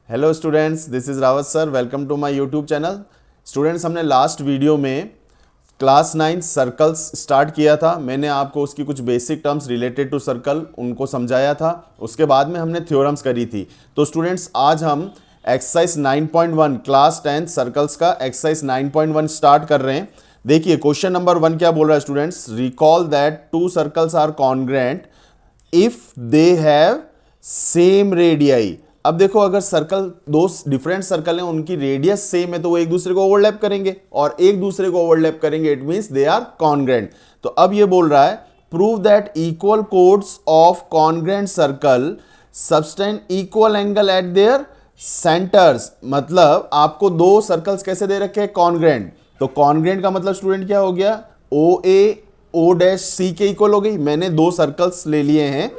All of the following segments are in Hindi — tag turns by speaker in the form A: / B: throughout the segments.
A: Hello students, this is Rawat sir. Welcome to my YouTube channel. Students, हमने लास्ट वीडियो में क्लास 9 सर्कल्स स्टार्ट किया था। मैंने आपको उसकी कुछ basic terms related to circle उनको समझाया था। उसके बाद में हमने थ्योरम्स करी थी। तो स्टूडेंट्स, आज हम एक्सरसाइज 9.1 क्लास 10 सर्कल्स का एक्सरसाइज 9.1 स्टार्ट कर रहे हैं। देखिए, क्वेश्चन नंबर 1 क्या बोल रहा है students? Recall that two circles are congruent if they have same radii. अब देखो, अगर सर्कल दो डिफरेंट सर्कल हैं, उनकी रेडियस सेम है तो वो एक दूसरे को ओवरलैप करेंगे, और एक दूसरे को ओवरलैप करेंगे, it means they are congruent. तो अब ये बोल रहा है prove that equal chords of congruent circle subtend equal angle at their centres. मतलब आपको दो सर्कल्स कैसे दे रखे हैं? कॉन्ग्रेंट। तो कॉन्ग्रेंट का मतलब स्टूडेंट क्या हो गया? ओ ए ओ डैश सी के इक्वल हो गई। मैंने दो सर्कल्स ले लिए हैं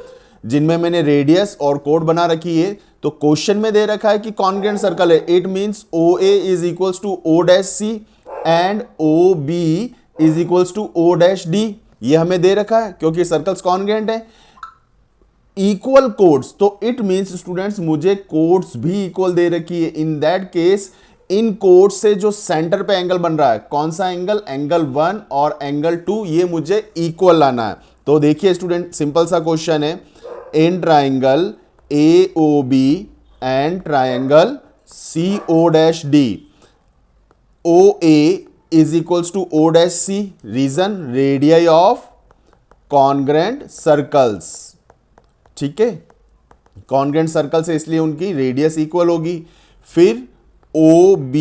A: जिनमें मैंने रेडियस और कोड बना रखी है। तो क्वेश्चन में दे रखा है कि कॉन्ग्रेंट सर्कल है, it means O A is equals to O dash C and O B is equals to O dash D. ये हमें दे रखा है क्योंकि सर्कल्स कॉन्ग्रेंट है। इक्वल कोड्स, तो इट मींस स्टूडेंट्स मुझे कोड्स भी इक्वल दे रखी है। इन दैट केस इन कोड्स से जो सेंटर पे एंगल बन रहा है, कौन सा एंगल? एंगल 1 और एंगल 2, ये मुझे इक्वल लाना है। तो देखिए स्टूडेंट, सिंपल सा क्वेश्चन है। In triangle AOB and triangle CO'D, OA is equals to O dash C। Reason? Radii of congruent circles. ठीक है, कॉन्ग्रेंट सर्कल से इसलिए उनकी रेडियस इक्वल होगी। फिर OB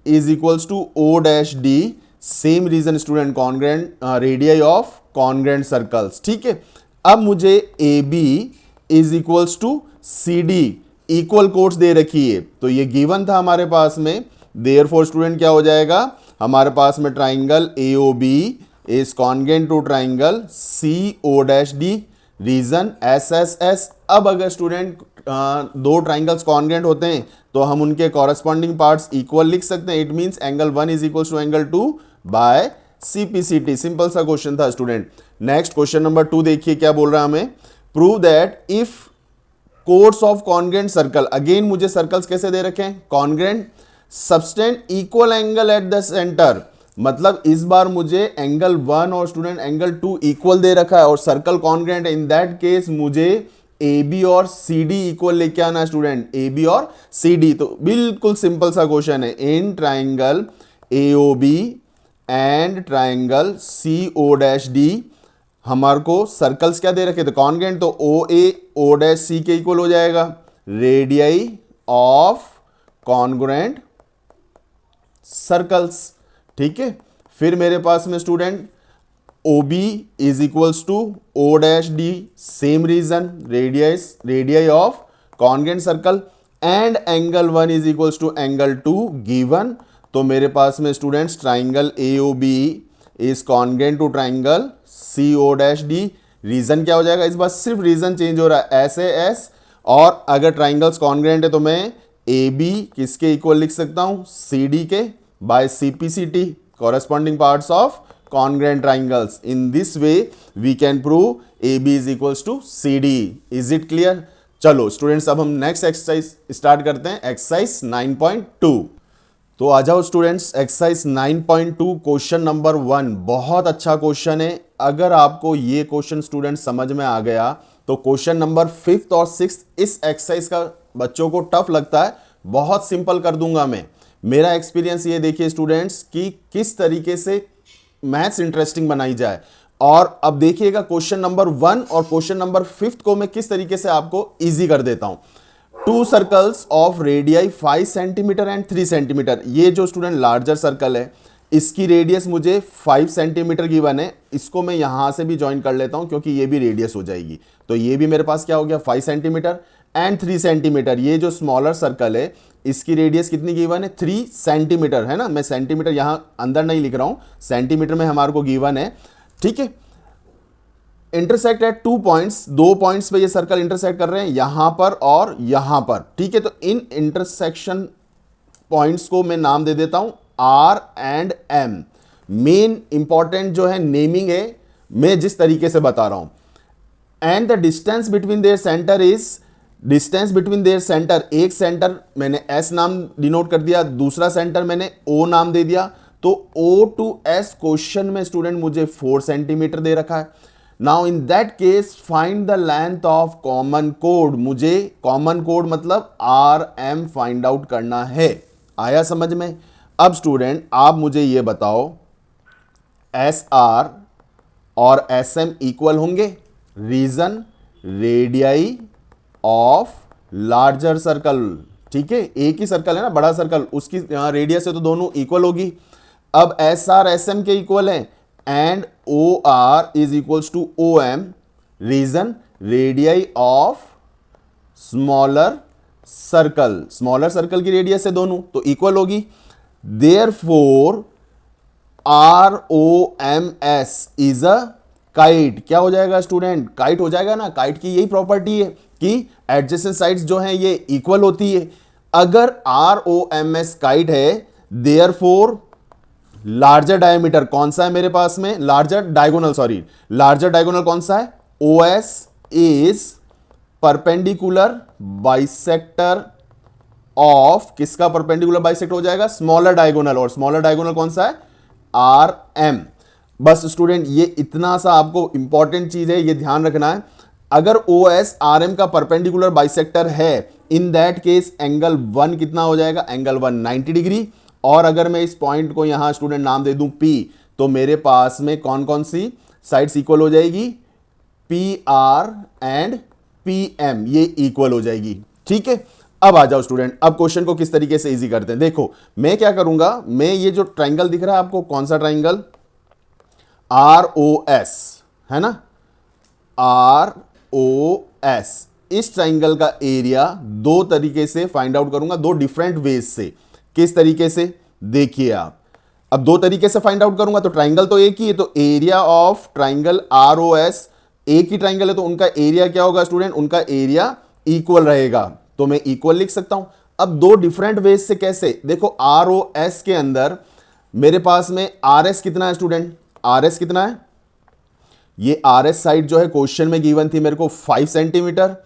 A: is equals to O dash D, same reason student, congruent radii of congruent circles. ठीक है, अब मुझे AB is equals to CD equal chords दे रखी है, तो ये गिवन था हमारे पास में। देयरफॉर स्टूडेंट क्या हो जाएगा हमारे पास में? Triangle AOB is congruent to triangle CO'D। Reason? SSS। अब अगर स्टूडेंट दो ट्राइंगल्स कॉन्ग्रेंट होते हैं तो हम उनके कॉरेस्पॉन्डिंग पार्ट्स इक्वल लिख सकते हैं। It means angle 1 is equal to angle 2 by CPCT। Simple सा क्वेश्चन था स्टूडेंट। नेक्स्ट क्वेश्चन नंबर 2 देखिए क्या बोल रहा है हमें। Prove that if chords of congruent circle, again मुझे सर्कल्स कैसे दे रखे हैं? Congruent, subtend equal angle at the centre. मतलब इस बार मुझे एंगल 1 और स्टूडेंट एंगल 2 इक्वल दे रखा है और सर्कल कॉन्ग्रेंट है। इन दैट केस मुझे AB और CD इक्वल लेके आना है स्टूडेंट, AB और CD। तो बिल्कुल सिंपल सा क्वेश्चन है। In triangle AOB and triangle CO'D हमारे को सर्कल्स क्या दे रखे थे? कॉन्ग्रेंट। तो OA O डैश C के इक्वल हो जाएगा। Radii of congruent circles. ठीक है, फिर मेरे पास में student OB is equals to O dash D, same reason, radii of congruent circle, and angle 1 is equals to angle 2 given. तो मेरे पास में students triangle AOB is congruent to triangle CO'D। Reason क्या हो जाएगा? इस बार सिर्फ रीजन चेंज हो रहा है, SAS। और अगर ट्राइंगल्स कॉन्ग्रेंट है तो मैं AB किसके इक्वल लिख सकता हूं? CD के, by CPCT, corresponding parts of congruent triangles. In this way we can prove AB is equals to CD. Is it clear? चलो स्टूडेंट्स, अब हम नेक्स्ट एक्सरसाइज स्टार्ट करते हैं, एक्सरसाइज 9.2। तो आ जाओ स्टूडेंट्स, एक्सरसाइज 9.2 क्वेश्चन नंबर 1 बहुत अच्छा क्वेश्चन है। अगर आपको ये क्वेश्चन स्टूडेंट समझ में आ गया तो क्वेश्चन नंबर 5th और 6th इस एक्सरसाइज का बच्चों को टफ लगता है, बहुत सिंपल कर दूंगा मैं। मेरा एक्सपीरियंस ये देखिए स्टूडेंट्स कि किस तरीके से मैथ्स इंटरेस्टिंग बनाई जाए। और अब देखिएगा क्वेश्चन नंबर 1 और क्वेश्चन नंबर 5th को मैं किस तरीके से आपको इजी कर देता हूं। To circles of radii 5 centimetre and 3 centimetre. ये जो स्टूडेंट लार्जर सर्कल है, इसकी रेडियस मुझे 5 सेंटीमीटर गिवन है। इसको मैं यहां से भी ज्वाइन कर लेता हूं क्योंकि ये भी रेडियस हो जाएगी। तो ये भी मेरे पास क्या हो गया? 5 सेंटीमीटर एंड 3 सेंटीमीटर। ये जो स्मॉलर सर्कल है, इसकी रेडियस कितनी गिवन है? 3 सेंटीमीटर, है ना। मैं सेंटीमीटर यहां अंदर नहीं लिख रहा हूं, सेंटीमीटर में हमारे को गिवन है। ठीक है, इंटरसेक्ट एट 2 पॉइंट्स, 2 पॉइंट्स पे ये सर्कल इंटरसेक्ट कर रहे हैं, यहां पर और यहां पर। ठीक है, तो इन इंटरसेक्शन पॉइंट्स को मैं नाम दे देता हूं R and M। Main important जो है नेमिंग है, मैं जिस तरीके से बता रहा हूं। And the distance between their centre is distance between their centre, एक सेंटर मैंने एस नाम डिनोट कर दिया, दूसरा सेंटर मैंने ओ नाम दे दिया, तो ओ टू एस क्वेश्चन में स्टूडेंट मुझे 4 सेंटीमीटर दे रखा है। Now in that case find the length of common code, मुझे कॉमन कोड मतलब आर एम फाइंड आउट करना है। आया समझ में? अब स्टूडेंट आप मुझे ये बताओ, एस आर और एस एम इक्वल होंगे? Reason, radii of larger circle, ठीक है, एक ही सर्कल है ना, बड़ा सर्कल, उसकी रेडियस है तो दोनों इक्वल होगी। अब एस आर एस एम के इक्वल है and O R is equals to O M, reason radii of smaller circle, smaller circle की रेडियस है दोनों तो इक्वल होगी। Therefore R O M S is a kite, क्या हो जाएगा स्टूडेंट? काइट हो जाएगा ना। काइट की यही प्रॉपर्टी है कि एडजेसेंट साइड्स जो हैं ये इक्वल होती है। अगर R O M S kite है, देयरफॉर लार्जर डायमीटर कौन सा है मेरे पास में? Larger diagonal, sorry, larger diagonal कौन सा है? O S is perpendicular bisector of, किसका परपेंडिकुलर बाइसेक्टर हो जाएगा? स्मॉलर डायगोनल, और स्मॉलर डायगोनल कौन सा है? R M. बस स्टूडेंट ये इतना सा आपको इंपॉर्टेंट चीज है, ये ध्यान रखना है। अगर ओ एस आर एम का परपेंडिकुलर बाइसेक्टर है, इन दैट केस एंगल 1 कितना हो जाएगा? Angle 1 90 degree. और अगर मैं इस पॉइंट को यहां स्टूडेंट नाम दे दूं P, तो मेरे पास में कौन कौन सी साइड्स इक्वल हो जाएगी? P R and P M, ये इक्वल हो जाएगी, ठीक है। अब आ जाओ स्टूडेंट, अब क्वेश्चन को किस तरीके से इजी करते हैं। देखो मैं क्या करूंगा, मैं ये जो ट्राइंगल दिख रहा है आपको, कौन सा ट्राइंगल? आर ओ एस, है ना, आर ओ एस, इस ट्राइंगल का एरिया दो तरीके से फाइंड आउट करूंगा, दो डिफरेंट वेज से। किस तरीके से? देखिए आप, अब दो तरीके से फाइंड आउट करूंगा तो ट्राइंगल तो एक ही है, तो area of triangle R O S, एक ही ट्राइंगल है तो उनका एरिया क्या होगा स्टूडेंट? उनका एरिया इक्वल रहेगा, तो मैं इक्वल लिख सकता हूं। अब दो डिफरेंट वेज से कैसे? देखो आर ओ एस के अंदर मेरे पास में आर एस कितना है स्टूडेंट? आर एस कितना है? ये आर एस साइड जो है क्वेश्चन में गिवन थी मेरे को 5 सेंटीमीटर।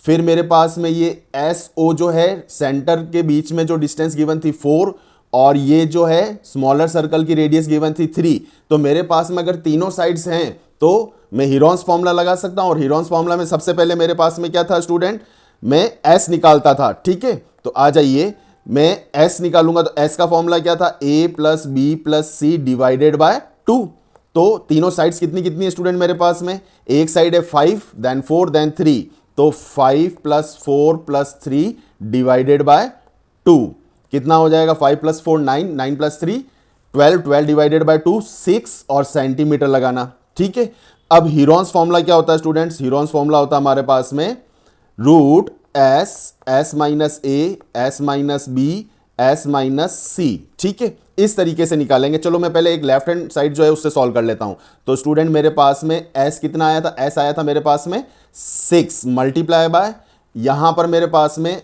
A: फिर मेरे पास में ये एस ओ जो है सेंटर के बीच में जो डिस्टेंस गिवन थी 4, और ये जो है स्मॉलर सर्कल की रेडियस गिवन थी 3। तो मेरे पास में अगर तीनों साइड्स हैं तो मैं हीरोन्स फॉर्मूला लगा सकता हूं, और हीरोन्स फॉर्मूला में सबसे पहले मेरे पास में क्या था स्टूडेंट? मैं एस निकालता था, ठीक है। तो आ जाइए, मैं एस निकालूंगा तो एस का फॉर्मूला क्या था? A plus B plus C divided by 2। तो तीनों साइड्स कितनी कितनी है स्टूडेंट मेरे पास में? एक साइड है 5, देन 4, देन 3, तो 5 प्लस 4 प्लस 3 डिवाइडेड बाय 2 कितना हो जाएगा? 5 प्लस 4 9, 9 प्लस 3 12, 12 डिवाइडेड बाय 2 6, और सेंटीमीटर लगाना, ठीक है। अब हीरोन्स फॉर्मूला क्या होता है स्टूडेंट्स? हीरोन्स फॉर्मूला होता है हमारे पास में root S, S minus A, S minus B, S minus C, ठीक है। इस तरीके से निकालेंगे। चलो मैं पहले एक लेफ्ट हैंड साइड जो है उससे सॉल्व कर लेता हूं। तो स्टूडेंट मेरे पास में एस कितना आया था? एस आया था मेरे पास में 6 मल्टीप्लाई बाय, यहां पर मेरे पास में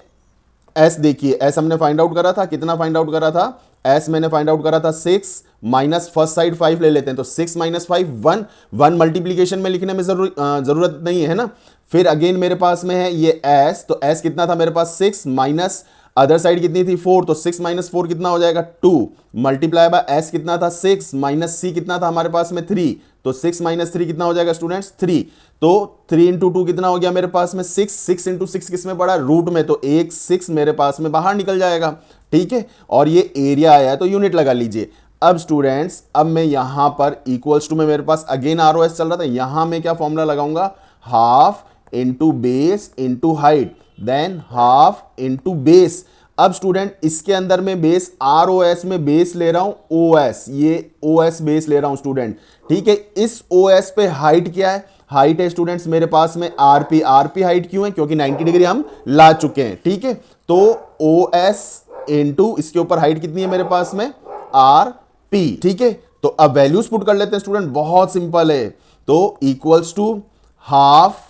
A: एस देखिए, एस हमने फाइंड आउट करा था, कितना फाइंड आउट करा था? एस मैंने फाइंड आउट करा था 6, माइनस फर्स्ट साइड 5 ले लेते हैं, तो 6 माइनस 5 1, 1 मल्टीप्लीकेशन में लिखने में जरूरत नहीं है ना। फिर अगेन मेरे पास में है ये एस, तो एस कितना था मेरे पास? 6, माइनस अदर साइड कितनी थी? 4, तो 6 माइनस 4 कितना हो जाएगा? 2, मल्टीप्लाई बाय एस कितना था? 6, माइनस सी कितना था हमारे पास में? 3, तो 6 माइनस 3 कितना हो जाएगा स्टूडेंट्स? 3, तो 3 इंटू 2 कितना हो गया मेरे पास में? 6, 6 इंटू 6 किस में पड़ा? रूट में, तो एक 6 मेरे पास में बाहर निकल जाएगा, ठीक है। और ये एरिया आया है तो यूनिट लगा लीजिए। अब स्टूडेंट्स, अब मैं यहां पर इक्वल्स टू में मेरे पास अगेन आर ओ एस चल रहा था, यहां मैं क्या फॉर्मूला लगाऊंगा? Half into base into height, than half into base. अब स्टूडेंट इसके अंदर में बेस आर ओ एस में बेस ले रहा हूं ओ एस, ये ओ एस बेस ले रहा हूं स्टूडेंट, ठीक है। इस ओ एस पे हाइट क्या है? हाइट है स्टूडेंट्स मेरे पास में आरपी। आरपी हाइट क्यों है? क्योंकि 90 डिग्री हम ला चुके हैं, ठीक है। तो ओ एस इंटू इसके ऊपर हाइट कितनी है मेरे पास में? आर पी, ठीक है। तो अब वैल्यूज पुट कर लेते हैं स्टूडेंट, बहुत सिंपल है। तो equals to half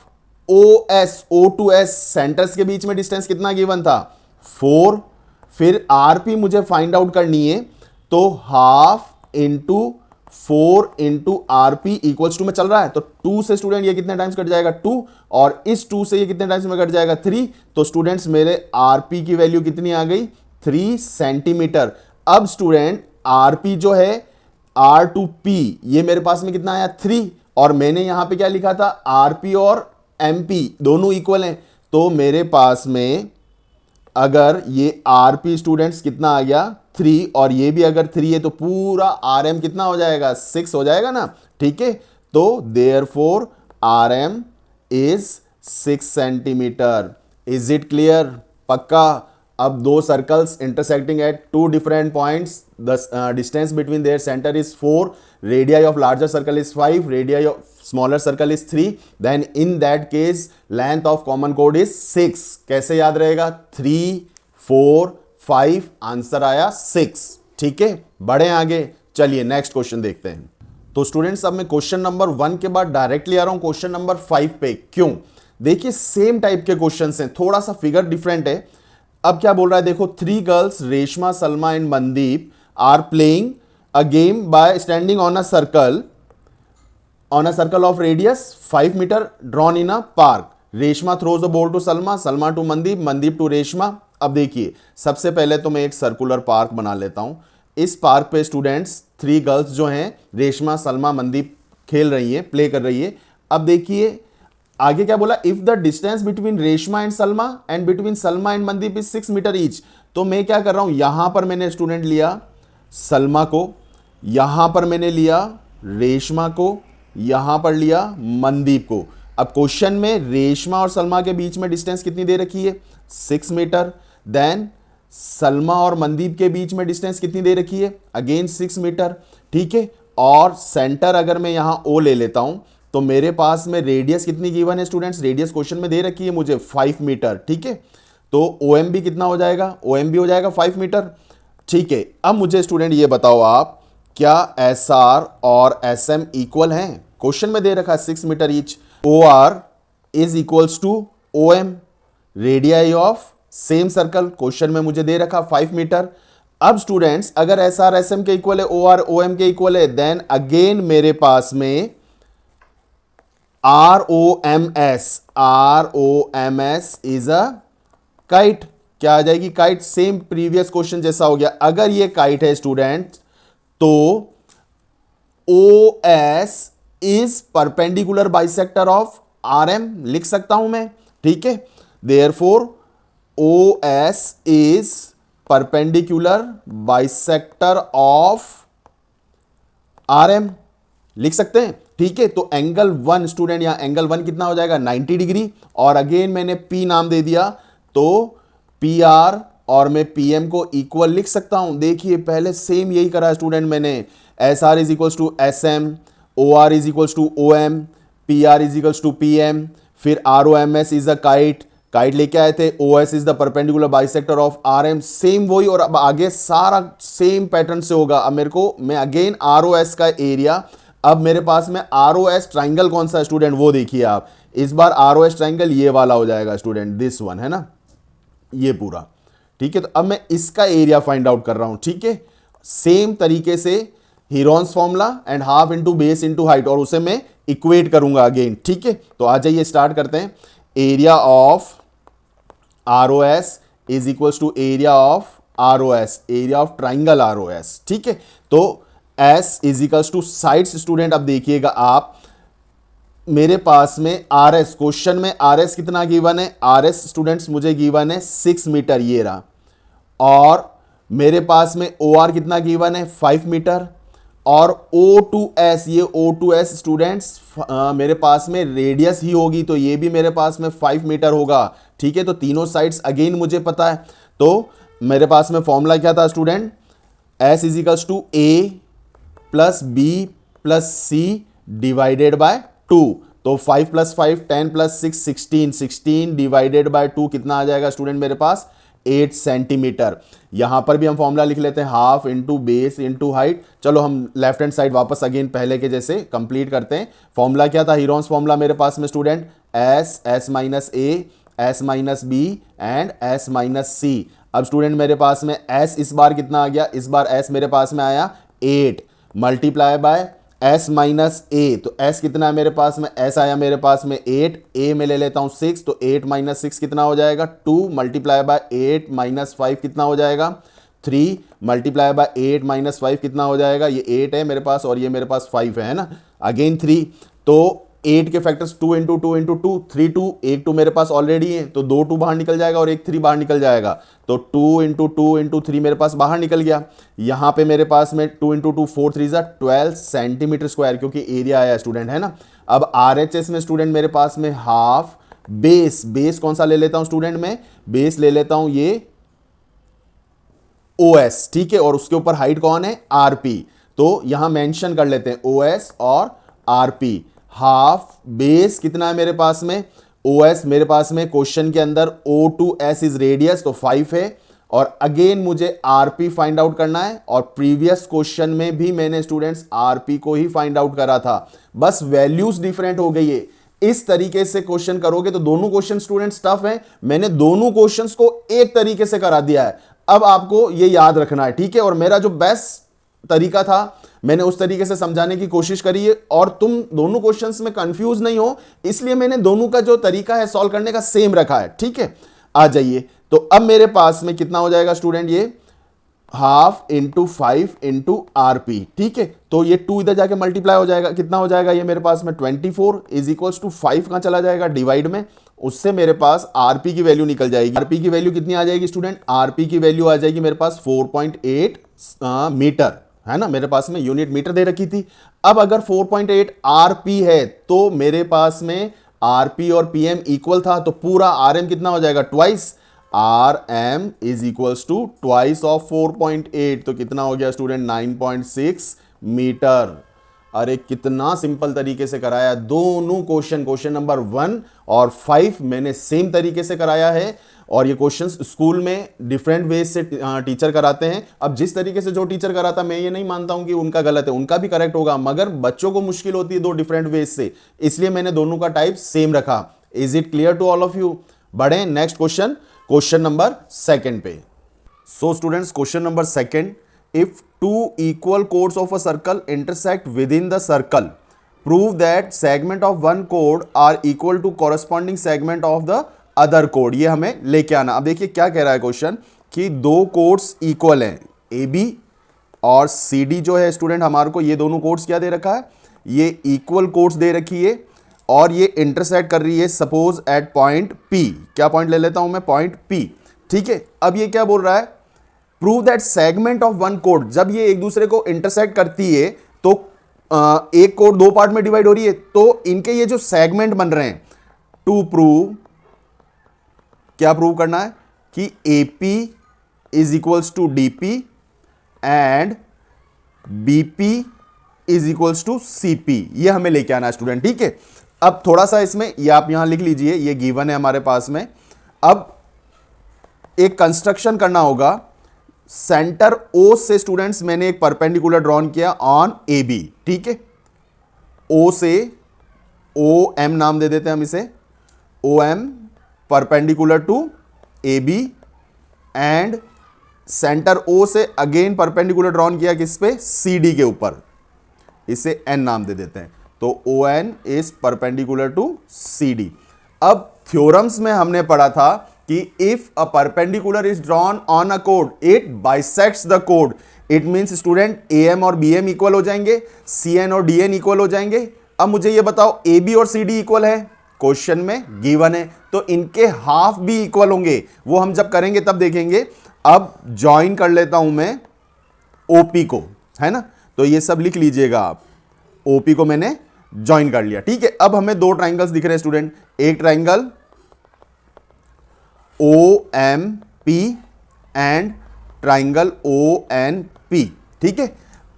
A: O S, O to S centres के बीच में डिस्टेंस कितना गिवन था? 4। फिर आरपी मुझे फाइंड आउट करनी है, तो half into 4 into R P equals to में चल रहा है, तो 2 से स्टूडेंट ये कितने टाइम्स कट जाएगा 2, और इस 2 से ये कितने टाइम्स में कट जाएगा 3, तो स्टूडेंट्स मेरे आरपी की वैल्यू कितनी आ गई 3 सेंटीमीटर। अब स्टूडेंट आरपी जो है आर टू पी ये मेरे पास में कितना आया 3, और मैंने यहां पे क्या लिखा था आरपी और एमपी दोनों इक्वल हैं, तो मेरे पास में अगर ये आरपी स्टूडेंट्स कितना आ गया 3 और ये भी अगर 3 है तो पूरा आरएम कितना हो जाएगा 6 हो जाएगा ना, ठीक है। तो therefore RM is 6 centimetre. Is it clear? पक्का। अब दो circles intersecting at two different points, the distance between their centre is 4, radii of larger circle is 5, radii of smaller circle is 3, then in that case length of common कोड इज 6। कैसे याद रहेगा 3 4 5, आंसर आया 6, ठीक है। बढ़े आगे, चलिए नेक्स्ट क्वेश्चन देखते हैं। तो स्टूडेंट्स अब मैं क्वेश्चन नंबर 1 के बाद डायरेक्टली आ रहा हूं क्वेश्चन नंबर 5 पे। क्यों? देखिए सेम टाइप के क्वेश्चंस हैं, थोड़ा सा फिगर डिफरेंट है। अब क्या बोल रहा है देखो, 3 girls Reshma Salma and Mandeep are playing a game by standing on a circle of radius 5 metre drawn in a park. Reshma throws a ball to Salma, Salma to Mandeep, Mandeep to Reshma. अब देखिए सबसे पहले तो मैं एक सर्कुलर पार्क बना लेता हूं। इस पार्क पे स्टूडेंट्स 3 गर्ल्स जो हैं रेशमा सलमा मनदीप खेल रही हैं, प्ले कर रही है। अब देखिए आगे क्या बोला, if the distance between Reshma and Salma and between Salma and Mandeep is 6 metre each. तो मैं क्या कर रहा हूं, यहां पर मैंने स्टूडेंट लिया सलमा को, यहां पर मैंने लिया रेशमा को, यहां पर लिया मनदीप को। अब क्वेश्चन में रेशमा और सलमा के बीच में डिस्टेंस कितनी दे रखी है 6 मीटर, देन सलमा और मनदीप के बीच में डिस्टेंस कितनी दे रखी है अगेन 6 मीटर, ठीक है। और सेंटर अगर मैं यहां ओ ले लेता हूं तो मेरे पास में रेडियस कितनी गिवन है स्टूडेंट्स, रेडियस क्वेश्चन में दे रखी है मुझे 5 मीटर, ठीक है। तो ओएम भी कितना हो जाएगा, ओएम भी हो जाएगा 5 मीटर, ठीक है। अब मुझे स्टूडेंट ये बताओ आप, क्या एस आर और एस एम इक्वल हैं? क्वेश्चन में दे रखा है 6 metre each. O R is equals to O M, radii of same circle, question में मुझे दे रखा 5 मीटर। अब स्टूडेंट्स अगर एस आर एस एम के इक्वल है, ओ आर ओ एम के इक्वल है, देन अगेन मेरे पास में R O M S is a kite. क्या आ जाएगी काइट, सेम प्रीवियस क्वेश्चन जैसा हो गया। अगर ये काइट है स्टूडेंट तो O S is perpendicular bisector of R M, लिख सकता हूं मैं, ठीक है। Therefore O S is perpendicular bisector of R M, लिख सकते हैं, ठीक है। तो एंगल 1 स्टूडेंट, यहां एंगल 1 कितना हो जाएगा 90 डिग्री, और अगेन मैंने P नाम दे दिया तो PR और मैं PM को इक्वल लिख सकता हूं। देखिए पहले सेम यही करा स्टूडेंट मैंने, SR is equals to SM, OR is equals to OM, PR is equals to PM, फिर ROMS is a kite, kite लेके आए थे, OS is the perpendicular bisector of RM, same वही। और अब आगे सारा सेम पैटर्न से होगा। अब मेरे को मैं अगेन ROS का एरिया, अब मेरे पास में ROS ट्राइंगल कौन सा स्टूडेंट वो देखिए आप, इस बार ROS ट्राइंगल ये वाला हो जाएगा स्टूडेंट, दिस वन है ना, ये पूरा, ठीक है। तो अब मैं इसका एरिया फाइंड आउट कर रहा हूं, ठीक है। सेम तरीके से Heron's formula and half into base into height, और उसे मैं इक्वेट करूंगा अगेन, ठीक है। तो आ जाइए स्टार्ट करते हैं। Area of ROS is equals to area of ROS, area of triangle ROS, ठीक है। तो S is equals to sides student, अब देखिएगा आप, मेरे पास में RS, क्वेश्चन में RS कितना गिवन है, RS स्टूडेंट्स मुझे गिवन है 6 मीटर, ये रहा। और मेरे पास में OR कितना गिवन है 5 मीटर, और O2S, ये O2S स्टूडेंट्स मेरे पास में रेडियस ही होगी, तो ये भी मेरे पास में 5 मीटर होगा, ठीक है। तो तीनों साइड्स अगेन मुझे पता है। तो मेरे पास में फॉर्मूला क्या था student, S is equals to A plus B plus C divided by 2। तो 5 प्लस 5 10 प्लस 6 16, 16 डिवाइडेड बाय 2 कितना आ जाएगा स्टूडेंट मेरे पास 8 सेंटीमीटर। यहां पर भी हम फॉर्मूला लिख लेते हैं, half into base into height. चलो हम लेफ्ट हैंड साइड वापस अगेन पहले के जैसे कंप्लीट करते हैं। फॉर्मूला क्या था, हीरोन्स फॉर्मूला मेरे पास में student S minus A, S minus B and S minus C। अब स्टूडेंट मेरे पास में S इस बार कितना आ गया, इस बार S मेरे पास में आया 8, मल्टीप्लाई बाय s माइनस ए, तो s कितना है मेरे पास में, s आया मेरे पास में 8, a में ले लेता हूं 6, तो 8 माइनस 6 कितना हो जाएगा 2, मल्टीप्लाई बाय 8 माइनस 5 कितना हो जाएगा 3, मल्टीप्लाई बाय 8 माइनस 5 कितना हो जाएगा, ये 8 है मेरे पास और ये मेरे पास 5 है ना, अगेन 3, तो 8 के फैक्टर्स 2 इंटू 2 इंटू 2 3 2, एक 2 मेरे पास ऑलरेडी है तो 2 2 बाहर निकल जाएगा और एक 3 बाहर निकल जाएगा, तो 2 इंटू 2 इंटू 3 मेरे पास बाहर निकल गया। यहाँ पे मेरे पास में 2 इंटू 2 4 3 12 सेंटीमीटर स्क्वायर, क्योंकि एरिया आया स्टूडेंट है ना। अब RHS में स्टूडेंट मेरे पास में हाफ बेस कौन सा ले लेता हूं स्टूडेंट में, बेस ले लेता हूं ये OS, ठीक है, और उसके ऊपर हाइट कौन है RP, तो यहां मेंशन कर लेते हैं OS और RP। हाफ बेस कितना है मेरे पास में, OS मेरे पास में क्वेश्चन के अंदर O2S इज रेडियस तो 5 है, और अगेन मुझे RP फाइंड आउट करना है, और प्रीवियस क्वेश्चन में भी मैंने स्टूडेंट्स RP को ही फाइंड आउट करा था, बस वैल्यूज डिफरेंट हो गई है। इस तरीके से क्वेश्चन करोगे तो दोनों क्वेश्चन स्टूडेंट्स टफ है, मैंने दोनों क्वेश्चंस को एक तरीके से करा दिया है, अब आपको ये याद रखना है, ठीक है। और मेरा जो बेस्ट तरीका था मैंने उस तरीके से समझाने की कोशिश करी है, और तुम दोनों क्वेश्चंस में कंफ्यूज नहीं हो, इसलिए मैंने दोनों का जो तरीका है सॉल्व करने का सेम रखा है, ठीक है। आ जाइए, तो अब मेरे पास में कितना हो जाएगा स्टूडेंट, ये हाफ इंटू 5 इंटू RP, ठीक है, तो ये 2 इधर जाके मल्टीप्लाई हो जाएगा, कितना हो जाएगा ये मेरे पास में 24 इज इक्वल्स टू 5 कहां चला जाएगा डिवाइड में, उससे मेरे पास RP की वैल्यू निकल जाएगी। RP की वैल्यू कितनी आ जाएगी स्टूडेंट, RP की वैल्यू आ जाएगी मेरे पास 4.8 मीटर, है ना, मेरे पास में यूनिट मीटर दे रखी थी। अब अगर 4.8 RP है तो मेरे पास में RP और PM इक्वल था, तो पूरा RM कितना हो जाएगा twice, RM is equals to twice of 4.8, तो कितना हो गया स्टूडेंट 9.6 मीटर। अरे कितना सिंपल तरीके से कराया, दोनों क्वेश्चन नंबर 1 और 5 मैंने सेम तरीके से कराया है, और ये क्वेश्चंस स्कूल में डिफरेंट वेज से टीचर कराते हैं। अब जिस तरीके से जो टीचर कराता मैं ये नहीं मानता हूं कि उनका गलत है, उनका भी करेक्ट होगा, मगर बच्चों को मुश्किल होती है दो डिफरेंट वेज से, इसलिए मैंने दोनों का टाइप सेम रखा। Is it clear to all of you? बढ़े नेक्स्ट क्वेश्चन नंबर 2 पे। So students, question number 2, if two equal chords of a circle intersect within the circle, prove that segment of one chord are equal to corresponding segment of the other chord। ये हमें लेके आना। अब देखिए क्या कह रहा है क्वेश्चन, कि दो कोड्स इक्वल हैं, AB और CD जो है स्टूडेंट हमारे को, ये दोनों कोड्स क्या दे रखा है, ये इक्वल कोड्स दे रखी है, और ये इंटरसेक्ट कर रही है सपोज एट पॉइंट P। क्या पॉइंट ले लेता हूं मैं, पॉइंट P, ठीक है। अब ये क्या बोल रहा है, prove that segment of one code, जब ये एक दूसरे को इंटरसेक्ट करती है तो एक कोड दो पार्ट में डिवाइड हो रही है, तो इनके ये जो सेगमेंट बन रहे हैं, टू प्रूव, क्या प्रूव करना है कि AP is equals to DP and BP is equals to CP, ये हमें लेके आना है स्टूडेंट, ठीक है। अब थोड़ा सा इसमें ये आप यहां लिख लीजिए, ये गिवन है हमारे पास में। अब एक कंस्ट्रक्शन करना होगा, सेंटर O से स्टूडेंट्स मैंने एक परपेंडिकुलर ड्रॉन किया ऑन AB, ठीक है। O से OM नाम दे देते हैं हम इसे, OM perpendicular to AB, and centre O से अगेन परपेंडिकुलर ड्रॉन किया किस पे, CD के ऊपर, इसे N नाम दे देते हैं, तो ON is perpendicular to CD। अब थ्योरम्स में हमने पढ़ा था कि if a perpendicular is drawn on a कोड, इट बाइसेक्ट्स द कोड, इट मींस स्टूडेंट AM और BM इक्वल हो जाएंगे, CN और DN इक्वल हो जाएंगे। अब मुझे ये बताओ AB और CD इक्वल है, क्वेश्चन में गिवन है, तो इनके हाफ भी इक्वल होंगे, वो हम जब करेंगे तब देखेंगे। अब ज्वाइन कर लेता हूं मैं OP को, है ना, तो ये सब लिख लीजिएगा आप, OP को मैंने ज्वाइन कर लिया, ठीक है। अब हमें दो ट्राइंगल्स दिख रहे हैं स्टूडेंट, एक triangle OMP and triangle ONP, ठीक है।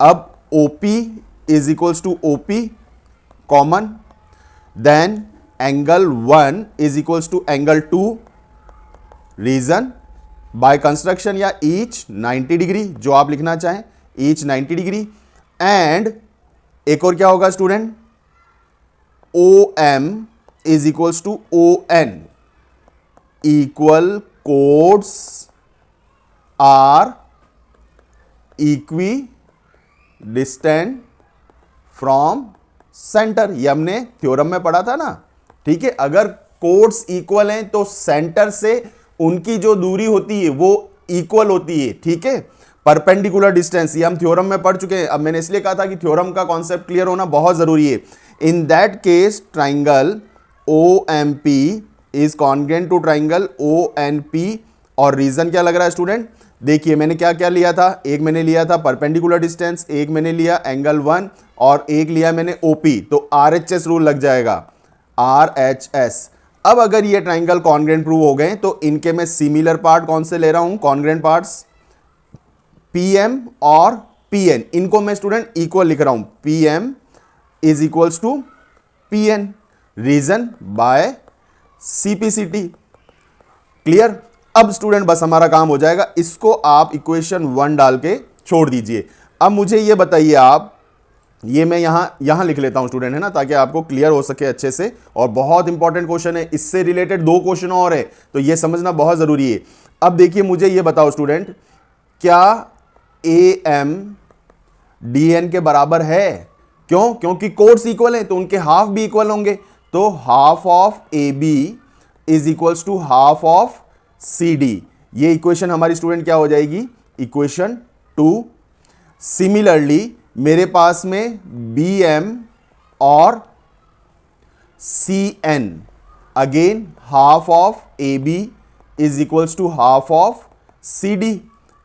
A: अब OP is equals to OP common, then angle 1 is equals to angle 2, reason by construction या ईच 90 डिग्री, जो आप लिखना चाहें, ईच 90 डिग्री, एंड एक और क्या होगा student, OM is equals to ON, equal chords are equilateral, distant from centre, ये हमने थ्योरम में पढ़ा था ना। ठीक है, अगर कोड्स इक्वल हैं तो सेंटर से उनकी जो दूरी होती है वो इक्वल होती है। ठीक है, परपेंडिकुलर डिस्टेंस, ये हम थ्योरम में पढ़ चुके हैं। अब मैंने इसलिए कहा था कि थ्योरम का कॉन्सेप्ट क्लियर होना बहुत जरूरी है। In that case triangle OMP is congruent to triangle ONP। और रीजन क्या लग रहा है स्टूडेंट, देखिए मैंने क्या क्या लिया था, एक मैंने लिया था परपेंडिकुलर डिस्टेंस, एक मैंने लिया एंगल 1 और एक लिया मैंने OP, तो RHS रूल लग जाएगा, RHS। अब अगर ये ट्राइंगल कॉन्ग्रुएंट प्रूव हो गए तो इनके मैं सिमिलर पार्ट कौन से ले रहा हूं, कॉन्ग्रुएंट पार्ट्स PM और PN, इनको मैं स्टूडेंट इक्वल लिख रहा हूं, PM is equals to PN, reason by CPCT। Clear. अब स्टूडेंट बस हमारा काम हो जाएगा, इसको आप इक्वेशन 1 डाल के छोड़ दीजिए। अब मुझे ये बताइए आप, ये मैं यहां लिख लेता हूं स्टूडेंट, है ना, ताकि आपको क्लियर हो सके अच्छे से। और बहुत इंपॉर्टेंट क्वेश्चन है, इससे रिलेटेड 2 क्वेश्चन और है, तो ये समझना बहुत जरूरी है। अब देखिए मुझे ये बताओ स्टूडेंट, क्या AM DN के बराबर है? क्यों? क्योंकि कोड्स इक्वल हैं तो उनके हाफ भी इक्वल होंगे, तो half of AB is equals to half of CD। ये इक्वेशन हमारी स्टूडेंट क्या हो जाएगी, इक्वेशन 2। सिमिलरली मेरे पास में BM और CN, again half of AB is equals to half of CD।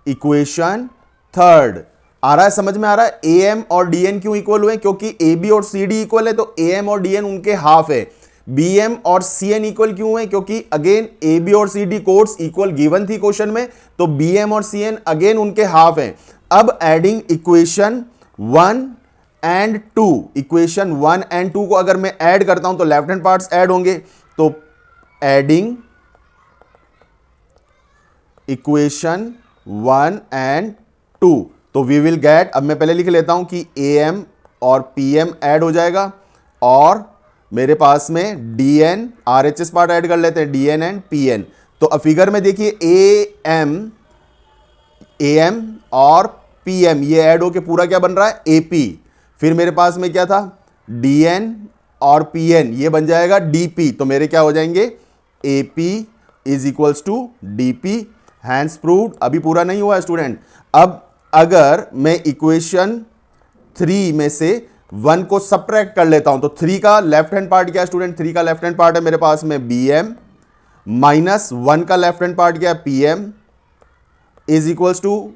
A: Equation 3 आ रहा है, समझ में आ रहा है? AM और DN क्यों इक्वल हुए? क्योंकि AB और CD इक्वल है तो AM और DN उनके हाफ है। BM और CN इक्वल क्यों है? क्योंकि अगेन AB और CD कोड्स इक्वल गिवन थी क्वेश्चन में, तो BM और CN अगेन उनके हाफ है। अब adding equation 1 and 2, equation 1 and 2 को अगर मैं ऐड करता हूं तो लेफ्ट हैंड पार्ट्स ऐड होंगे, तो एडिंग इक्वेशन 1 एंड 2, तो वी विल गेट, अब मैं पहले लिख लेता हूं कि AM और PM ऐड हो जाएगा और मेरे पास में DN, RHS पार्ट ऐड कर लेते हैं, DN एंड PN। तो अब फिगर में देखिए AM और PM ये ऐड होके पूरा क्या बन रहा है, AP। फिर मेरे पास में क्या था, DN और PN ये बन जाएगा DP, तो मेरे क्या हो जाएंगे, AP is equals to DP। Hence proved. अभी पूरा नहीं हुआ स्टूडेंट। अब अगर मैं इक्वेशन 3 में से 1 को सब्ट्रैक्ट कर लेता हूं तो 3 का लेफ्ट हैंड पार्ट क्या है स्टूडेंट, 3 का लेफ्ट हैंड पार्ट है मेरे पास में BM, माइनस 1 का लेफ्ट हैंड पार्ट क्या है PM, is equals to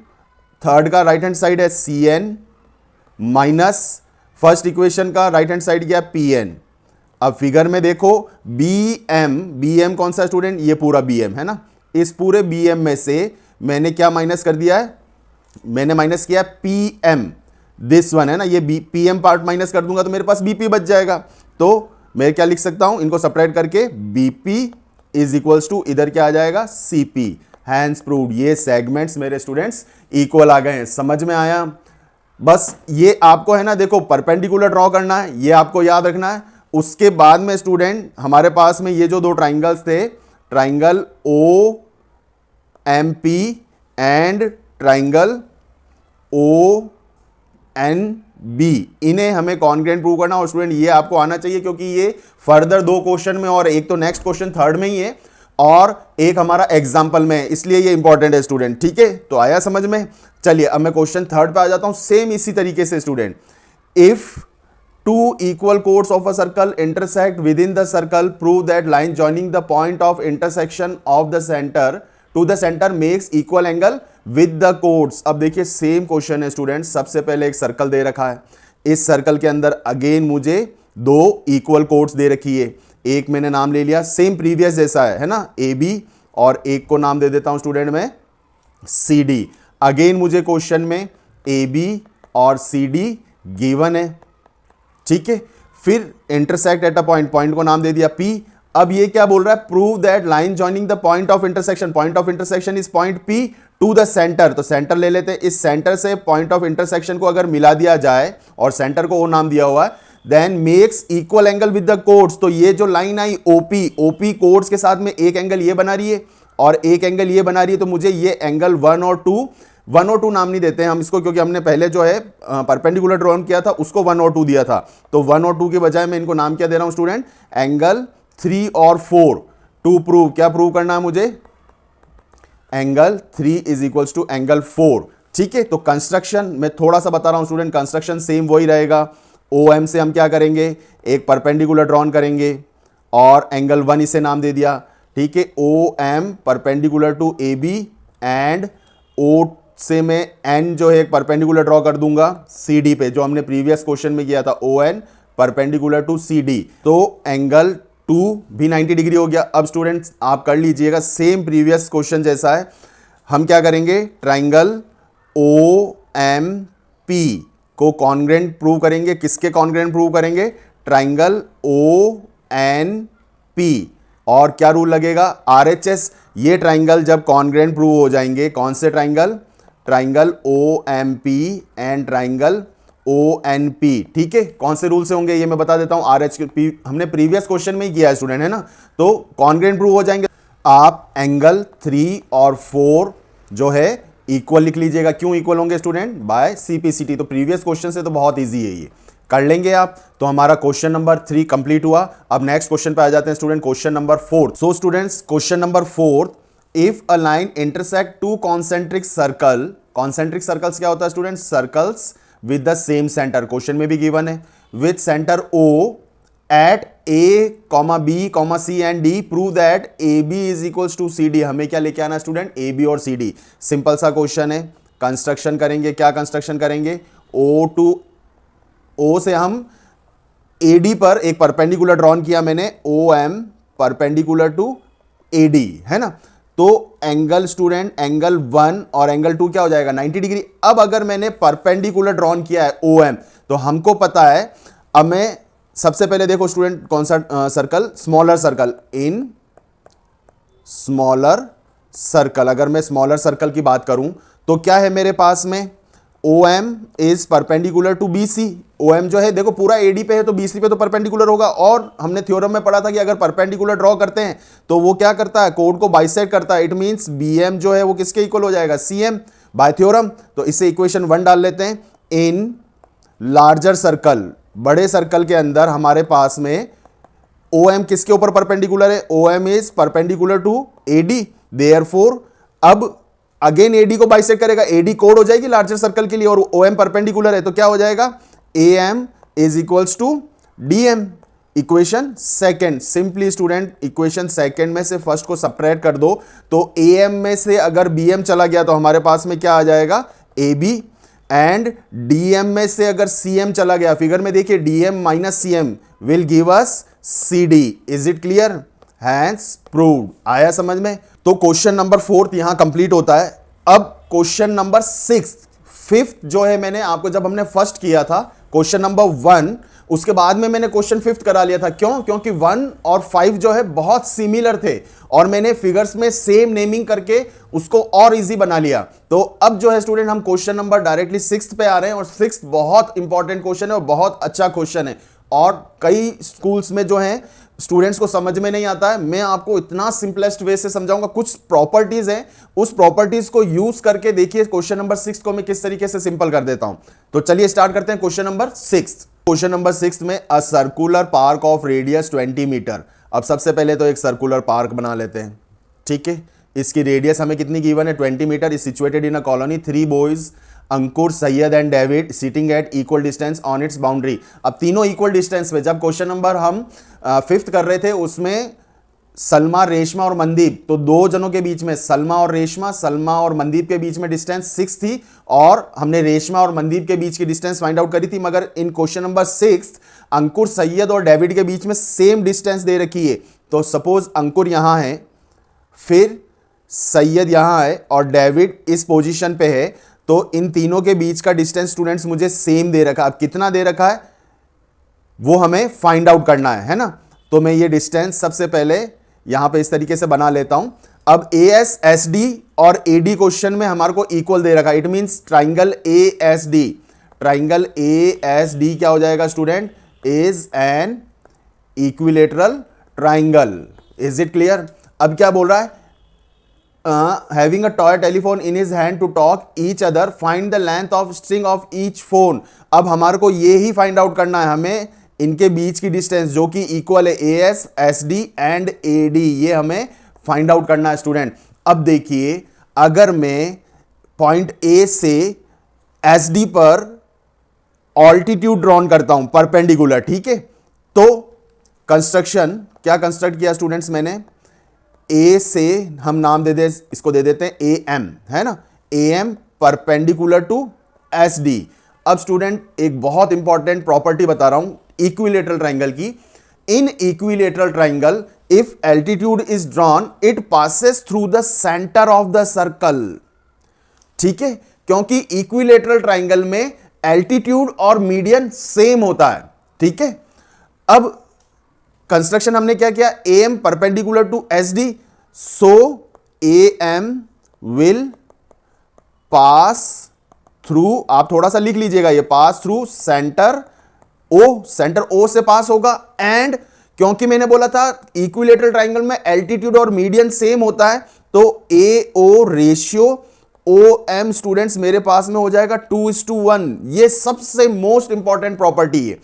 A: third का राइट हैंड साइड है CN, माइनस फर्स्ट इक्वेशन का राइट हैंड साइड क्या है PN। अब फिगर में देखो BM कौन सा स्टूडेंट, ये पूरा BM है ना, इस पूरे BM में से मैंने क्या माइनस कर दिया है, मैंने माइनस किया PM, दिस वन है ना, ये PM पार्ट माइनस कर दूंगा तो मेरे पास BP बच जाएगा। तो मैं क्या लिख सकता हूं, इनको सपरेट करके BP इज इक्वल्स टू इधर क्या आ जाएगा CP। Hence proved. ये सेगमेंट्स मेरे स्टूडेंट्स इक्वल आ गए हैं, समझ में आया? बस ये आपको है ना, देखो परपेंडिकुलर ड्रॉ करना है, ये आपको याद रखना है। उसके बाद में स्टूडेंट हमारे पास में ये जो 2 ट्राइंगल्स थे, triangle OMP and triangle ONB, इन्हें हमें कॉन्ग्रुएंट प्रूव करना। और स्टूडेंट ये आपको आना चाहिए क्योंकि ये फर्दर 2 क्वेश्चन में, और एक तो नेक्स्ट क्वेश्चन थर्ड में ही है और एक हमारा एग्जाम्पल में है, इसलिए ये इंपॉर्टेंट है स्टूडेंट। ठीक है, तो आया समझ में? चलिए अब मैं क्वेश्चन थर्ड पे आ जाता हूं। सेम इसी तरीके से student, if 2 equal chords of a circle intersect within the circle, prove that line joining the point of intersection of the center to the center makes equal angle with the chords। अब देखिए सेम क्वेश्चन है स्टूडेंट। सबसे पहले एक सर्कल दे रखा है, इस सर्कल के अंदर अगेन मुझे 2 इक्वल कोड्स दे रखी है। एक मैंने नाम ले लिया सेम प्रीवियस जैसा है ना, AB, और एक को नाम दे देता हूं स्टूडेंट में CD। अगेन मुझे क्वेश्चन में AB और CD गिवन है, ठीक है। फिर intersect at a point, point को नाम दे दिया P। अब ये क्या बोल रहा है, prove that line joining the point of intersection, point of intersection is point P to the centre. तो सेंटर ले लेते हैं, इस सेंटर से पॉइंट ऑफ इंटरसेक्शन को अगर मिला दिया जाए और सेंटर को वो नाम दिया हुआ है, then makes equal angle with the chords. तो ये जो लाइन आई OP कोड्स के साथ में एक एंगल ये बना रही है और एक एंगल ये बना रही है, तो मुझे ये एंगल 1 और 2 1 और 2 नाम नहीं देते हैं हम इसको, क्योंकि हमने पहले जो है परपेंडिकुलर ड्रॉन किया था उसको 1 और 2 दिया था, तो 1 और 2 के बजाय मैं इनको नाम क्या दे रहा हूं स्टूडेंट, एंगल 3 और 4 टू प्रूव, क्या प्रूव करना है मुझे, angle 3 is equals to angle 4। ठीक है, तो कंस्ट्रक्शन मैं थोड़ा सा बता रहा हूं स्टूडेंट, कंस्ट्रक्शन सेम वही रहेगा। OM से हम क्या करेंगे, एक परपेंडिकुलर ड्रॉन करेंगे और एंगल 1 इसे नाम दे दिया। ठीक है, OM perpendicular to AB and O से मैं N जो है एक परपेंडिकुलर ड्रॉ कर दूंगा CD पे, जो हमने प्रीवियस क्वेश्चन में किया था, ON परपेंडिकुलर टू CD, तो एंगल 2 भी 90 डिग्री हो गया। अब स्टूडेंट्स आप कर लीजिएगा सेम प्रीवियस क्वेश्चन जैसा है, हम क्या करेंगे, ट्राइंगल OMP को कॉन्ग्रेंट प्रूव करेंगे। किसके कॉन्ग्रेंट प्रूव करेंगे, ट्राइंगल ONP, और क्या रूल लगेगा, RHS। ये ट्राइंगल जब कॉन्ग्रेंट प्रूव हो जाएंगे, कौन से triangle, triangle OMP and triangle ONP। ठीक है, कौन से रूल से होंगे ये मैं बता देता हूं, RHP हमने प्रीवियस क्वेश्चन में ही किया है स्टूडेंट, है ना, तो कॉन्ग्रेंट प्रूव हो जाएंगे। आप एंगल 3 और 4 जो है इक्वल लिख लीजिएगा। क्यों इक्वल होंगे स्टूडेंट, बाय CPCT, तो प्रीवियस क्वेश्चन से तो बहुत इजी है, ये कर लेंगे आप। तो हमारा क्वेश्चन नंबर 3 कंप्लीट हुआ। अब नेक्स्ट क्वेश्चन पे आ जाते हैं student, question number 4। So students question number 4, if a line intersect two concentric circle, concentric circles क्या होता है student, circles with the same centre, question में भी गिवन है, with centre O at A, B, C and D, prove that AB is equals to CD। हमें क्या लेके आना स्टूडेंट, AB और CD। सिंपल सा क्वेश्चन है, कंस्ट्रक्शन करेंगे, क्या कंस्ट्रक्शन करेंगे, O से हम AD पर एक परपेंडिकुलर ड्रॉन किया मैंने, OM परपेंडिकुलर टू AD, है ना, तो एंगल स्टूडेंट, एंगल 1 और एंगल 2 क्या हो जाएगा, 90 डिग्री। अब अगर मैंने परपेंडिकुलर ड्रॉन किया है OM, तो हमको पता है, अब मैं सबसे पहले देखो स्टूडेंट कौन सा circle, smaller circle, in smaller circle, अगर मैं स्मॉलर सर्कल की बात करूं तो क्या है मेरे पास में, OM is perpendicular to BC। OM जो है देखो पूरा AD पे है तो BC पे तो परपेंडिकुलर होगा, और हमने थ्योरम में पढ़ा था कि अगर परपेंडिकुलर ड्रॉ करते हैं तो वो क्या करता है, कोड को बाइसेक्ट करता है। इट मींस BM जो है वो किसके इक्वल हो जाएगा, CM बाय थ्योरम। तो इससे इक्वेशन 1 डाल लेते हैं, इन लार्जर सर्कल, बड़े सर्कल के अंदर हमारे पास में OM किसके ऊपर परपेंडिकुलर है, OM is perpendicular to AD, therefore अब अगेन AD को बाइसेक्ट करेगा, AD कोड हो जाएगी लार्जर सर्कल के लिए, और OM परपेंडिकुलर है तो क्या हो जाएगा, AM is equals to DM। Equation second, simply student equation second में से फर्स्ट को सब्ट्रैक्ट कर दो, तो AM में से अगर BM चला गया तो हमारे पास में क्या आ जाएगा, AB, एंड DM में से अगर CM चला गया, फिगर में देखिए DM minus CM will give us CD। Is it clear, hence proved. आया समझ में। तो क्वेश्चन नंबर 4 यहां कंप्लीट होता है। अब क्वेश्चन नंबर 6, 5th जो है, मैंने आपको जब हमने फर्स्ट किया था क्वेश्चन नंबर 1, उसके बाद में मैंने क्वेश्चन 5th करा लिया था। क्यों, क्योंकि 1 और 5 जो है बहुत सिमिलर थे और मैंने फिगर्स में सेम नेमिंग करके उसको और इजी बना लिया। तो अब जो है स्टूडेंट हम क्वेश्चन नंबर डायरेक्टली 6th पे आ रहे हैं, और 6th बहुत इंपॉर्टेंट क्वेश्चन है और बहुत अच्छा क्वेश्चन है, और कई स्कूल्स में जो है स्टूडेंट्स को समझ में नहीं आता है। मैं आपको इतना सिंपलेस्ट वे से समझाऊंगा। कुछ प्रॉपर्टीज हैं, उस प्रॉपर्टीज को यूज करके देखिए क्वेश्चन नंबर 6 को मैं किस तरीके से सिंपल कर देता हूं। तो चलिए स्टार्ट करते हैं क्वेश्चन नंबर 6। क्वेश्चन नंबर 6 में a circular park of radius 20 metre. अब सबसे पहले तो एक सर्कुलर पार्क बना लेते हैं, ठीक है। इसकी रेडियस हमें कितनी गिवन है, 20 metre. Is situated in a colony, 3 boys Ankur, Syed and David sitting at equal distance on its boundary. अब तीनों इक्वल डिस्टेंस पे, जब क्वेश्चन नंबर हम 5th कर रहे थे उसमें सलमा, रेशमा और मनदीप, तो 2 जनों के बीच में सलमा और रेशमा, सलमा और मनदीप के बीच में डिस्टेंस 6 थी, और हमने रेशमा और मनदीप के बीच की डिस्टेंस फाइंड आउट करी थी। मगर इन क्वेश्चन नंबर 6 अंकुर, सैयद और डेविड के बीच में सेम डिस्टेंस दे रखी है। तो सपोज अंकुर यहां है, फिर सैयद यहां है और डेविड इस पोजीशन पे है, तो इन तीनों के बीच का डिस्टेंस स्टूडेंट्स मुझे सेम दे रखा है। अब कितना दे रखा है वो हमें फाइंड आउट करना है ना। तो मैं ये डिस्टेंस सबसे पहले यहां पे इस तरीके से बना लेता हूं। अब AS, SD और AD क्वेश्चन में हमारे को इक्वल दे रखा है। It means triangle ASD, triangle ASD क्या हो जाएगा student, is an equilateral triangle. Is it clear. अब क्या बोल रहा है, having a toy telephone in his hand to talk each other, find the length of string of each phone. अब हमारे को ये ही फाइंड आउट करना है, हमें इनके बीच की डिस्टेंस जो कि इक्वल है AS, SD एंड AD, ये हमें फाइंड आउट करना है स्टूडेंट। अब देखिए, अगर मैं पॉइंट A से SD पर ऑल्टीट्यूड ड्रॉन करता हूं परपेंडिकुलर, ठीक है, तो कंस्ट्रक्शन क्या कंस्ट्रक्ट किया स्टूडेंट्स मैंने, ए से हम नाम दे दे, इसको दे देते हैं AM, है ना, AM परपेंडिकुलर टू SD। अब स्टूडेंट एक बहुत इंपॉर्टेंट प्रॉपर्टी बता रहा हूं इक्विलेटरल ट्राइंगल की। इन equilateral triangle if altitude is drawn it passes through the centre of the circle, ठीक है, क्योंकि इक्विलेटरल ट्राइंगल में एल्टीट्यूड और मीडियन सेम होता है, ठीक है। अब कंस्ट्रक्शन हमने क्या किया, AM perpendicular to SD, so AM will pass through, आप थोड़ा सा लिख लीजिएगा, ये pass through centre O, centre O से पास होगा, एंड क्योंकि मैंने बोला था इक्विलेटरल ट्राइंगल में एल्टीट्यूड और मीडियन सेम होता है, तो AO रेशियो OM स्टूडेंट्स मेरे पास में हो जाएगा 2:1। ये सबसे मोस्ट इंपॉर्टेंट प्रॉपर्टी है,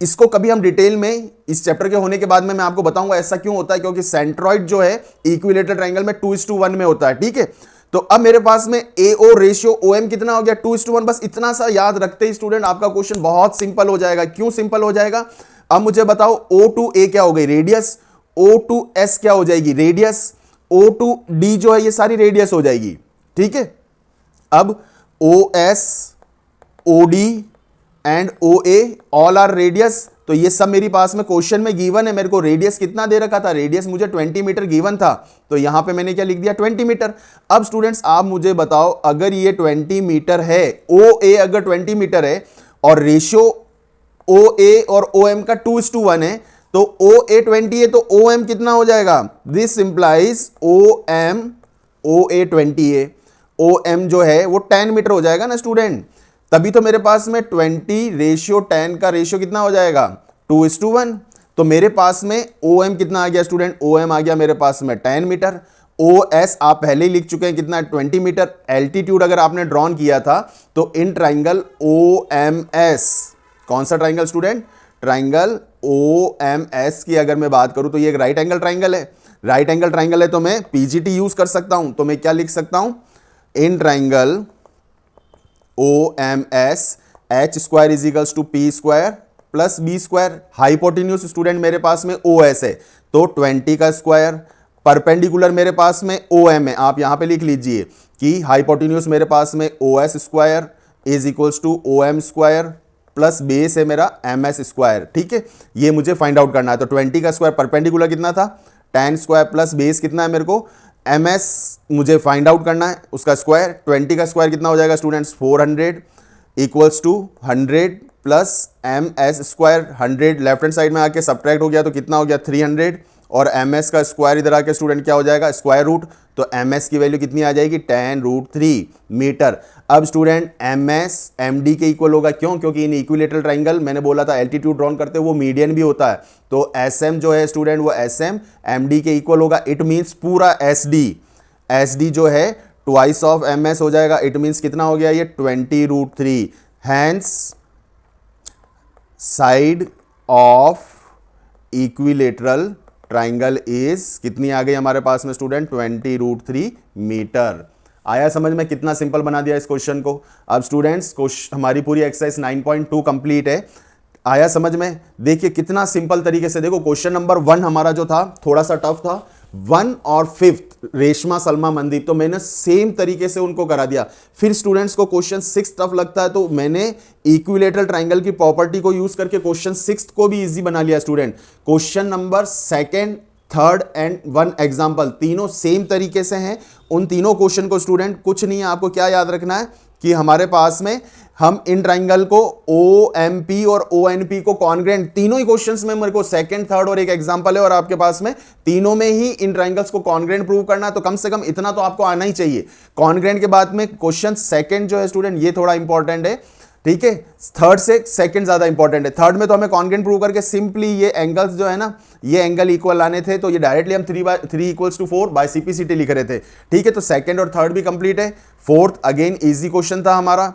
A: इसको कभी हम डिटेल में इस चैप्टर के होने के बाद में मैं आपको बताऊंगा ऐसा क्यों होता है, क्योंकि सेंट्रॉइड जो है इक्विलेटरल ट्राइंगल में 2:1 में होता है, ठीक है। तो अब मेरे पास में AO रेशियो OM कितना हो गया, 2:1। बस इतना सा याद रखते ही स्टूडेंट आपका क्वेश्चन बहुत सिंपल हो जाएगा। क्यों सिंपल हो जाएगा, अब मुझे बताओ O to A क्या हो गई, रेडियस, O to S क्या हो जाएगी, रेडियस, O to D जो है ये सारी रेडियस हो जाएगी, ठीक है। अब OS, OD and OA all are radius, तो ये सब मेरे पास में क्वेश्चन में गिवन है। मेरे को रेडियस कितना दे रखा था, रेडियस मुझे 20 मीटर गिवन था, तो यहां पे मैंने क्या लिख दिया, 20 मीटर। अब स्टूडेंट्स आप मुझे बताओ, अगर ये 20 मीटर है, OA अगर 20 मीटर है और रेशियो OA और OM का 2:1 है, तो OA 20 है तो OM कितना हो जाएगा, दिस इंप्लाइज OA 20 है, OM जो है वो 10 मीटर हो जाएगा ना स्टूडेंट। तभी तो मेरे पास में 20 रेशियो 10 का रेशियो कितना हो जाएगा, 2:1। तो मेरे पास में OM कितना आ गया स्टूडेंट, OM आ गया मेरे पास में 10 मीटर। OS आप पहले ही लिख चुके हैं कितना, 20 मीटर। एल्टीट्यूड अगर आपने ड्रॉन किया था तो इन ट्राइंगल OMS, कौन सा ट्राइंगल स्टूडेंट, ट्राइंगल OMS की अगर मैं बात करूं तो ये एक राइट एंगल ट्राइंगल है। राइट एंगल ट्राइंगल है तो मैं PGT यूज कर सकता हूं, तो मैं क्या लिख सकता हूं, in triangle OMS H square is equals to P square plus B square. Hypotenuse student मेरे पास में OS है तो 20 का स्क्वायर, परपेंडिकुलर मेरे पास में OM है, आप यहां पे लिख लीजिए कि हाइपोटेन्यूज मेरे पास में OS square is equals to OM square plus base है मेरा MS स्क्वायर, ठीक है। ये मुझे फाइंड आउट करना है, तो 20 का स्क्वायर परपेंडिकुलर कितना था, 10 स्क्वायर प्लस बेस कितना है मेरे को, MS मुझे फाइंड आउट करना है, उसका स्क्वायर, 20 का स्क्वायर कितना हो जाएगा students, 400 equals to 100 plus MS square, 100 left hand side में आके सब्ट्रैक्ट हो गया तो कितना हो गया 300, और MS का स्क्वायर इधर आके स्टूडेंट क्या हो जाएगा, स्क्वायर रूट, तो MS की वैल्यू कितनी आ जाएगी, 10√3 मीटर। अब स्टूडेंट MS MD के इक्वल होगा, क्यों, क्योंकि इन इक्विलेटरल ट्राइंगल मैंने बोला था एल्टीट्यूड ड्रॉन करते वो मीडियन भी होता है, तो SM जो है स्टूडेंट वो SM MD के इक्वल होगा। इट मीन्स पूरा SD जो है ट्वाइस ऑफ MS हो जाएगा। इट मीन्स कितना हो गया ये 20√3, hence side of equilateral triangle is कितनी आ गई हमारे पास में स्टूडेंट, 20√3 मीटर। आया समझ में, कितना सिंपल बना दिया इस क्वेश्चन को। अब स्टूडेंट्स हमारी पूरी एक्सरसाइज 9.2 कंप्लीट है। आया समझ में, देखिए कितना सिंपल तरीके से, देखो क्वेश्चन नंबर 1 हमारा जो था थोड़ा सा टफ था, 1 और 5 रेशमा सलमा मनदीप, तो मैंने सेम तरीके से उनको करा दिया। फिर स्टूडेंट्स को क्वेश्चन 6 टफ लगता है तो मैंने इक्विलेटरल ट्राइंगल की प्रॉपर्टी को यूज करके क्वेश्चन 6 को भी इजी बना लिया student. Question number 2, 3 and 1 example तीनों सेम तरीके से हैं। उन तीनों क्वेश्चन को स्टूडेंट कुछ नहीं है, आपको क्या याद रखना है कि हमारे पास में हम इन ट्राइंगल को OMP और ONP को कॉन्ग्रेंट, तीनों ही क्वेश्चंस में मेरे को 2nd, 3rd और एक एग्जांपल है और आपके पास में तीनों में ही इन ट्राइंगल्स को कॉन्ग्रेंट प्रूव करना है, तो कम से कम इतना तो आपको आना ही चाहिए। कॉन्ग्रेंट के बाद में क्वेश्चन 2nd जो है स्टूडेंट ये थोड़ा इंपॉर्टेंट है, ठीक है, थर्ड से सेकंड ज्यादा इंपॉर्टेंट है। थर्ड में तो हमें कॉन्ग्रुएंट प्रूव करके सिंपली ये एंगल्स जो है ना, ये एंगल इक्वल लाने थे, तो ये डायरेक्टली हम 3 = 4 बाय CPCT लिख रहे थे। ठीक है, तो सेकंड और थर्ड भी कंप्लीट है। फोर्थ अगेन इजी क्वेश्चन था हमारा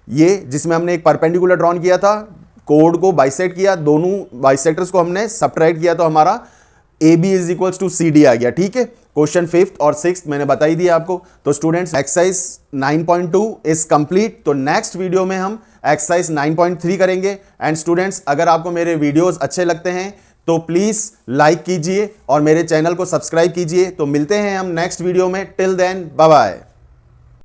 A: ये, जिसमें हमने एक परपेंडिकुलर ड्रॉन किया था, कोड को बाइसेक्ट किया, दोनों बाइसेक्टर्स को हमने सब्ट्रैक्ट किया, तो हमारा AB = CD आ गया। ठीक है, क्वेश्चन फिफ्थ और सिक्स्थ मैंने बताई दिया आपको। तो स्टूडेंट्स एक्सरसाइज 9.2 इज कंप्लीट। तो नेक्स्ट वीडियो में हम एक्सरसाइज 9.3 करेंगे। एंड स्टूडेंट्स, अगर आपको मेरे वीडियोस अच्छे लगते हैं तो प्लीज लाइक कीजिए और मेरे चैनल को सब्सक्राइब कीजिए। तो मिलते हैं हम नेक्स्ट वीडियो में। Till then bye bye.